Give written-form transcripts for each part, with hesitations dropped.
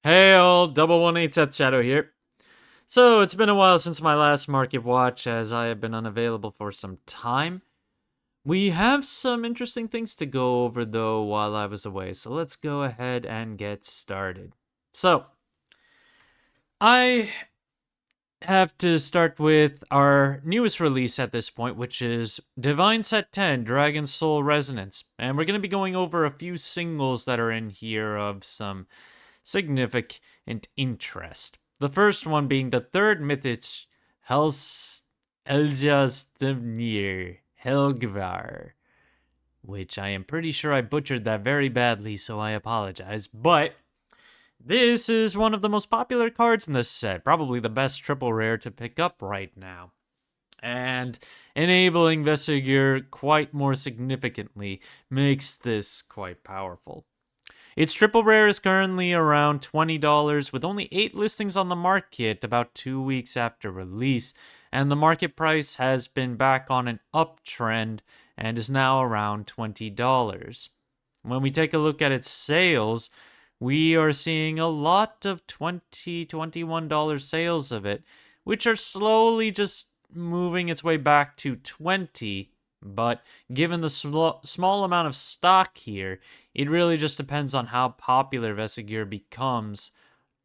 Hey, old double 1/8 Seth Shadow here. So, it's been a while since my last market watch, as I have been unavailable for some time. We have some interesting things to go over, though, while I was away, so let's go ahead and get started. So, I have to start with our newest release at this point, which is DivineZ 10 Dragon Soul Resonance. And we're going to be going over a few singles that are in here of some significant interest. The first one being the third mythic Eljastimnir Helgvar, which I am pretty sure I butchered that very badly, so I apologize. But this is one of the most popular cards in this set, probably the best triple rare to pick up right now. And enabling Vesigir quite more significantly makes this quite powerful. Its triple rare is currently around $20 with only 8 listings on the market about 2 weeks after release, and the market price has been back on an uptrend and is now around $20. When we take a look at its sales, we are seeing a lot of $20, $21 sales of it, which are slowly just moving its way back to 20. But given the small amount of stock here, it really just depends on how popular Vesigir becomes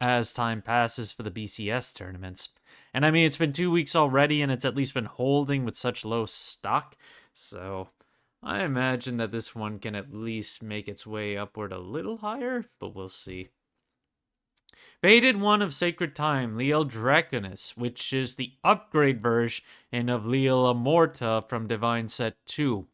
as time passes for the BCS tournaments. And I mean, it's been 2 weeks already, and it's at least been holding with such low stock. So I imagine that this one can at least make its way upward a little higher, but we'll see. Baited one of Sacred Time, Leal Draconis, which is the upgrade version of Leal Amorta from DivineZ 2.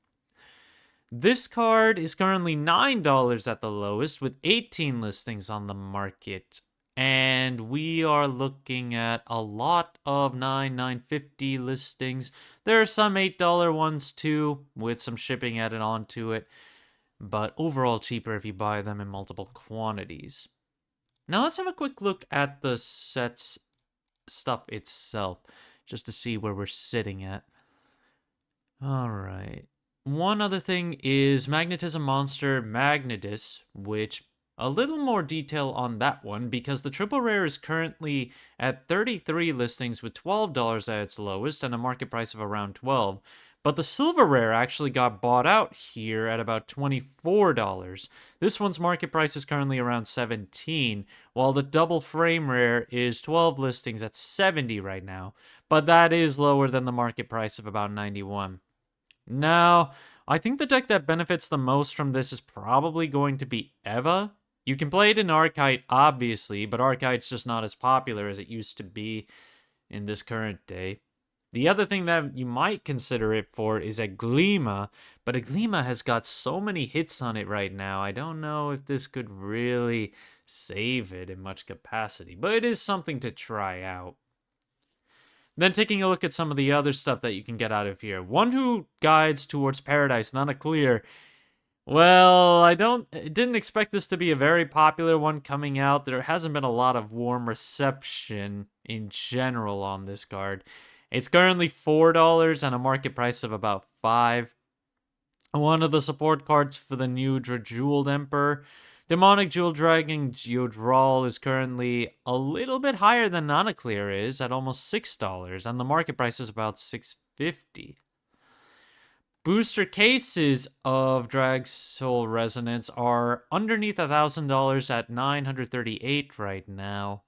This card is currently $9 at the lowest with 18 listings on the market. And we are looking at a lot of $9.50 listings. There are some $8 ones too, with some shipping added onto it. But overall cheaper if you buy them in multiple quantities. Now let's have a quick look at the set's stuff itself, just to see where we're sitting at. Alright. One other thing is Magnetism Monster Magnetus, which a little more detail on that one because the triple rare is currently at 33 listings with $12 at its lowest and a market price of around 12. But the silver rare actually got bought out here at about $24. This one's market price is currently around 17, while the double frame rare is 12 listings at 70 right now, but that is lower than the market price of about 91. Now, I think the deck that benefits the most from this is probably going to be Eva. You can play it in Archite, obviously, but Archite's just not as popular as it used to be in this current day. The other thing that you might consider it for is Aglima, but Aglima has got so many hits on it right now, I don't know if this could really save it in much capacity, but it is something to try out. Then taking a look at some of the other stuff that you can get out of here. One Who Guides Towards Paradise, not a clear. Well, didn't expect this to be a very popular one coming out. There hasn't been a lot of warm reception in general on this card. It's currently $4 and a market price of about 5. One of the support cards for the new Jeweled Emperor. Demonic Jewel Dragon Geodral is currently a little bit higher than Nanaclear is at almost $6, and the market price is about $6.50. Booster cases of Drag Soul Resonance are underneath $1,000 at $938 right now.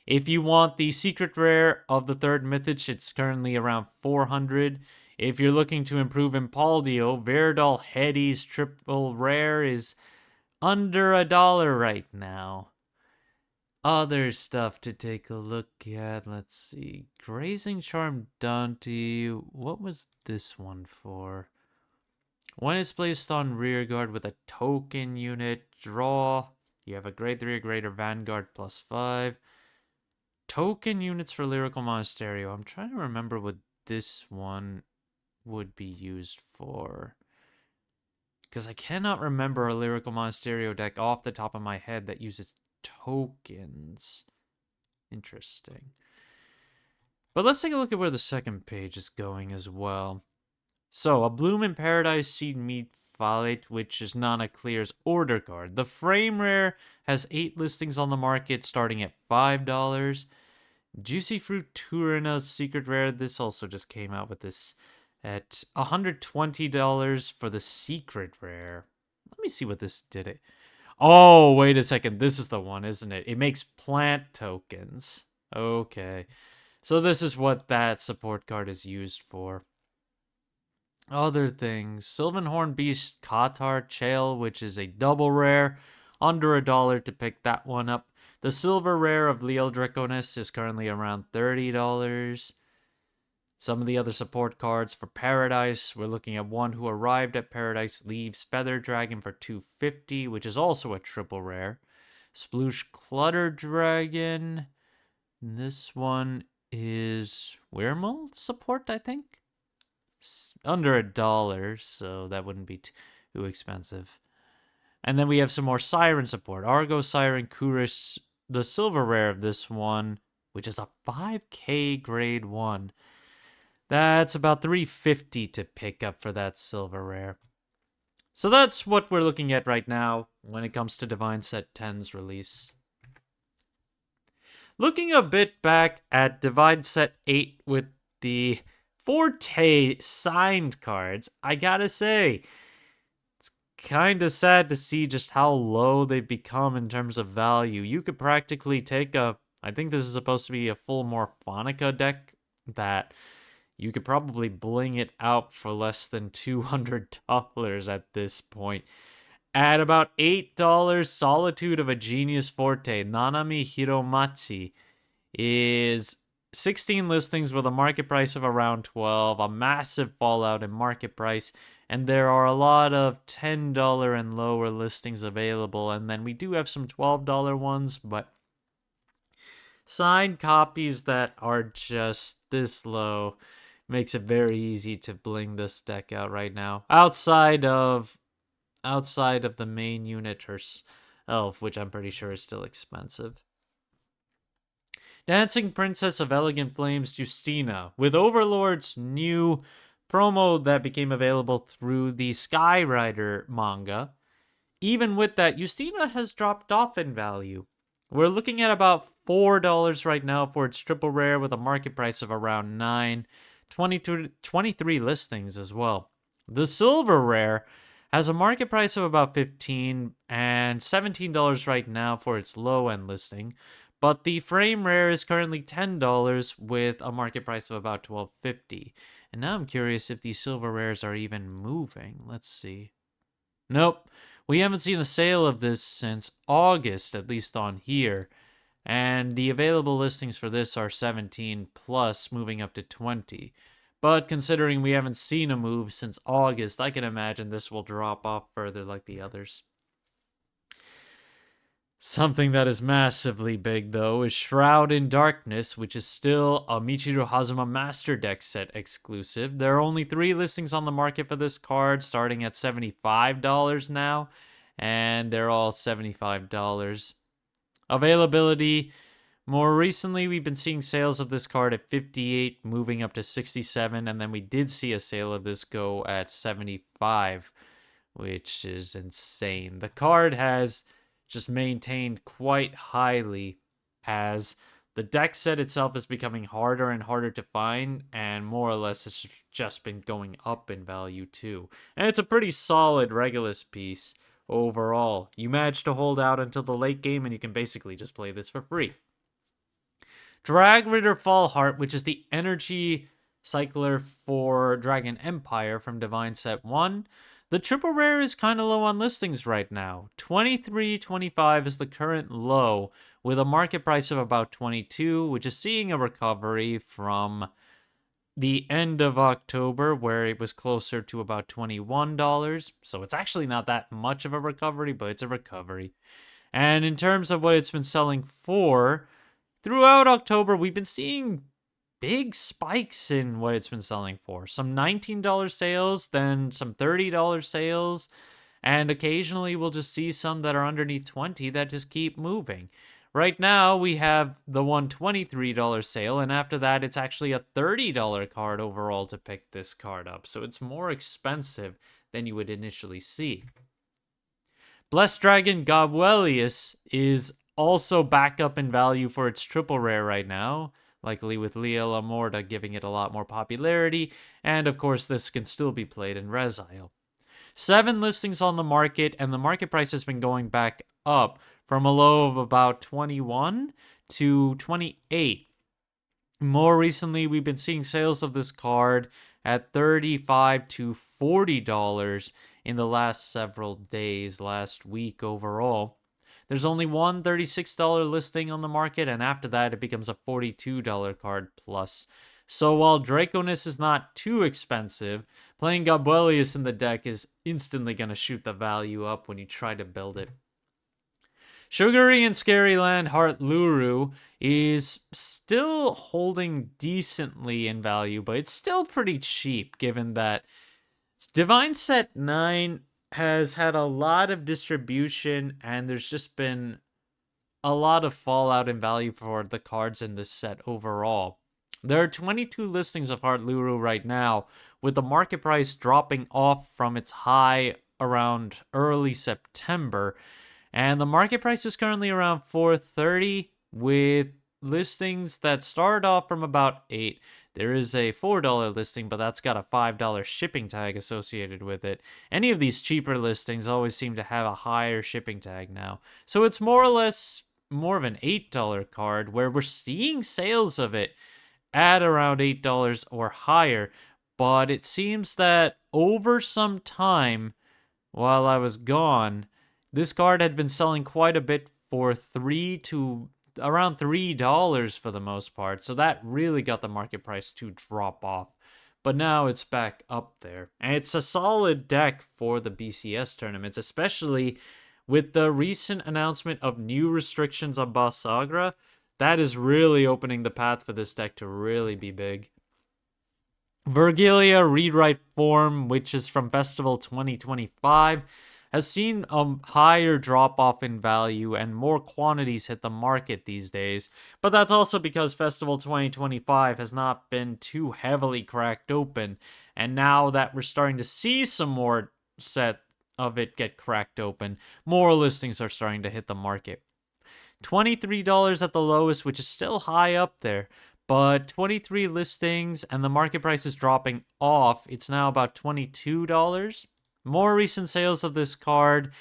If you want the secret rare of the third mythic, it's currently around $400. If you're looking to improve Impaldio, Veridal Hedy's triple rare is under $1 right now. Other stuff to take a look at. Let's see. Grazing Charm Dante. What was this one for? When it's placed on rearguard with a token unit, draw. You have a grade 3 or greater Vanguard +5. Token units for Lyrical Monasterio. I'm trying to remember what this one would be used for, because I cannot remember a Lyrical Monasterio deck off the top of my head that uses tokens. Interesting. But let's take a look at where the second page is going as well. So, a Bloom in Paradise Seed Meat Fallet, which is Nana Clear's order card. The frame rare has 8 listings on the market starting at $5. Juicy Fruit Turina's secret rare. This also just came out with this at $120 for the secret rare. Let me see what this did it. Oh, wait a second. This is the one, isn't it? It makes plant tokens. Okay. So this is what that support card is used for. Other things. Sylvan Beast Katar Chael, which is a double rare. Under $1 to pick that one up. The silver rare of Liel Draconis is currently around $30. Some of the other support cards for Paradise, we're looking at one who arrived at Paradise leaves Feather Dragon for $250, which is also a triple rare. Sploosh Clutter Dragon. This one is Wyrmul support, I think. Under $1, so that wouldn't be too expensive. And then we have some more Siren support. Argo Siren Kurish, the silver rare of this one, which is a 5k grade 1. That's about $350 to pick up for that silver rare. So that's what we're looking at right now when it comes to DivineZ 10's release. Looking a bit back at DivineZ 8 with the Forte signed cards, I gotta say, it's kind of sad to see just how low they've become in terms of value. You could practically take I think this is supposed to be a full Morphonica deck that you could probably bling it out for less than $200 at this point. At about $8, Solitude of a Genius Forte, Nanami Hiromachi, is 16 listings with a market price of around 12, a massive fallout in market price, and there are a lot of $10 and lower listings available, and then we do have some $12 ones, but signed copies that are just this low makes it very easy to bling this deck out right now. Outside of the main unit herself, which I'm pretty sure is still expensive. Dancing Princess of Elegant Flames Justina, with Overlord's new promo that became available through the Skyrider manga. Even with that, Justina has dropped off in value. We're looking at about $4 right now for its triple rare with a market price of around $9. 23 listings as well. The silver rare has a market price of about $15 and $17 right now for its low-end listing, but the frame rare is currently $10 with a market price of about $12.50. And now I'm curious if these silver rares are even moving. Let's see. Nope. We haven't seen a sale of this since August, at least on here. And the available listings for this are 17 plus, moving up to 20. But considering we haven't seen a move since August, I can imagine this will drop off further like the others. Something that is massively big, though, is Shroud in Darkness, which is still a Michiru Hazuma Master Deck set exclusive. There are only 3 listings on the market for this card, starting at $75 now, and they're all $75. Availability: more recently, we've been seeing sales of this card at $58, moving up to $67, and then we did see a sale of this go at $75, which is insane. The card has just maintained quite highly as the deck set itself is becoming harder and harder to find, and more or less it's just been going up in value too. And it's a pretty solid Regulus piece overall. You manage to hold out until the late game and you can basically just play this for free. Drag Ritter Fallheart, which is the energy cycler for Dragon Empire from DivineZ 1. The triple rare is kind of low on listings right now. $23.25 is the current low, with a market price of about $22, which is seeing a recovery from the end of October, where it was closer to about $21. So it's actually not that much of a recovery, but it's a recovery. And in terms of what it's been selling for, throughout October, we've been seeing big spikes in what it's been selling for. Some $19 sales, then some $30 sales, and occasionally we'll just see some that are underneath $20 that just keep moving. Right now, we have the $123 sale, and after that, it's actually a $30 card overall to pick this card up. So it's more expensive than you would initially see. Blessed Dragon Gobwelius is also back up in value for its triple rare right now, likely with Lia Lamorta giving it a lot more popularity, and of course this can still be played in Resile. 7 listings on the market, and the market price has been going back up from a low of about 21 to 28. More recently, we've been seeing sales of this card at $35 to $40 in the last several days, last week overall. There's only one $36 listing on the market, and after that, it becomes a $42 card plus. So while Draconis is not too expensive, playing Gobwelius in the deck is instantly going to shoot the value up when you try to build it. Sugary and Scary Land Heart Luru is still holding decently in value, but it's still pretty cheap given that DivineZ 9 has had a lot of distribution and there's just been a lot of fallout in value for the cards in this set overall. There are 22 listings of Heart Luru right now, with the market price dropping off from its high around early September. And the market price is currently around $4.30 with listings that start off from about $8. There is a $4 listing, but that's got a $5 shipping tag associated with it. Any of these cheaper listings always seem to have a higher shipping tag now. So it's more or less more of an $8 card where we're seeing sales of it at around $8 or higher. But it seems that over some time while I was gone, this card had been selling quite a bit for $3 to around $3 for the most part. So that really got the market price to drop off. But now it's back up there. And it's a solid deck for the BCS tournaments, especially with the recent announcement of new restrictions on Basagra. That is really opening the path for this deck to really be big. Vergilia Rewrite Form, which is from Festival 2025, has seen a higher drop-off in value and more quantities hit the market these days. But that's also because Festival 2025 has not been too heavily cracked open. And now that we're starting to see some more set of it get cracked open, more listings are starting to hit the market. $23 at the lowest, which is still high up there. But 23 listings and the market price is dropping off. It's now about $22. More recent sales of this card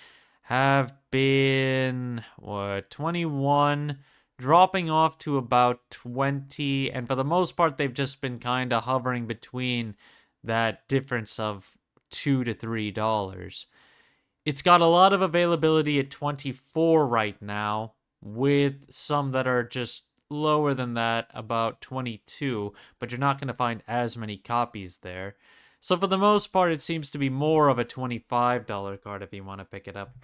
have been, 21, dropping off to about 20, and for the most part, they've just been kind of hovering between that difference of $2 to $3. It's got a lot of availability at 24 right now, with some that are just lower than that, about 22, but you're not going to find as many copies there. So for the most part, it seems to be more of a $25 card if you want to pick it up.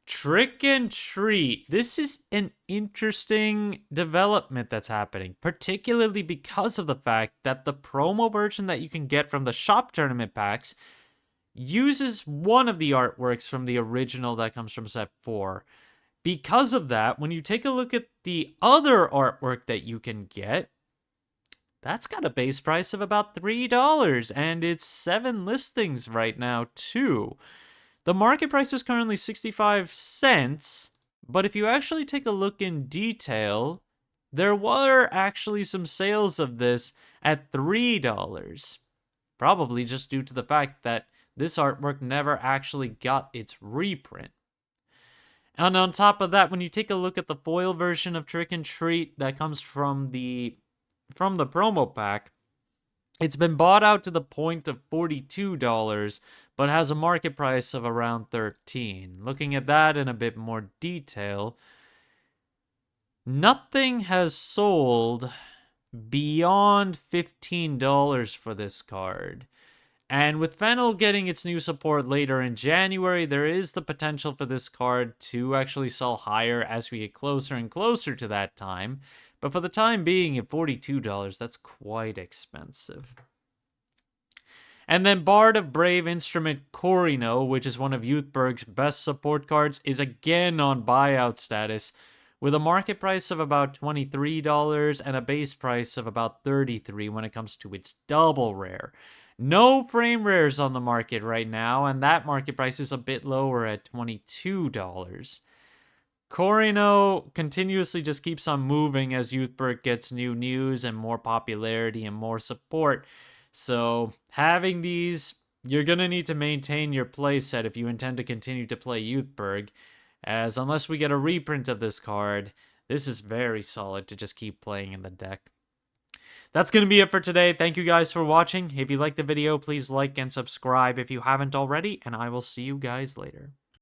Trick and Treat. This is an interesting development that's happening, particularly because of the fact that the promo version that you can get from the shop tournament packs uses one of the artworks from the original that comes from set 4. Because of that, when you take a look at the other artwork that you can get, that's got a base price of about $3, and it's 7 listings right now, too. The market price is currently 65 cents, but if you actually take a look in detail, there were actually some sales of this at $3. Probably just due to the fact that this artwork never actually got its reprint. And on top of that, when you take a look at the foil version of Trick and Treat that comes from the promo pack, it's been bought out to the point of $42, but has a market price of around $13. Looking at that in a bit more detail, nothing has sold beyond $15 for this card. And with Fennel getting its new support later in January, there is the potential for this card to actually sell higher as we get closer and closer to that time. But for the time being, at $42, that's quite expensive. And then Bard of Brave Instrument Corino, which is one of Youthberg's best support cards, is again on buyout status, with a market price of about $23 and a base price of about $33 when it comes to its double rare. No frame rares on the market right now, and that market price is a bit lower at $22. Corino continuously just keeps on moving as Youthberg gets new news and more popularity and more support. So having these, you're going to need to maintain your play set if you intend to continue to play Youthberg, as unless we get a reprint of this card, this is very solid to just keep playing in the deck. That's going to be it for today. Thank you guys for watching. If you liked the video, please like and subscribe if you haven't already, and I will see you guys later.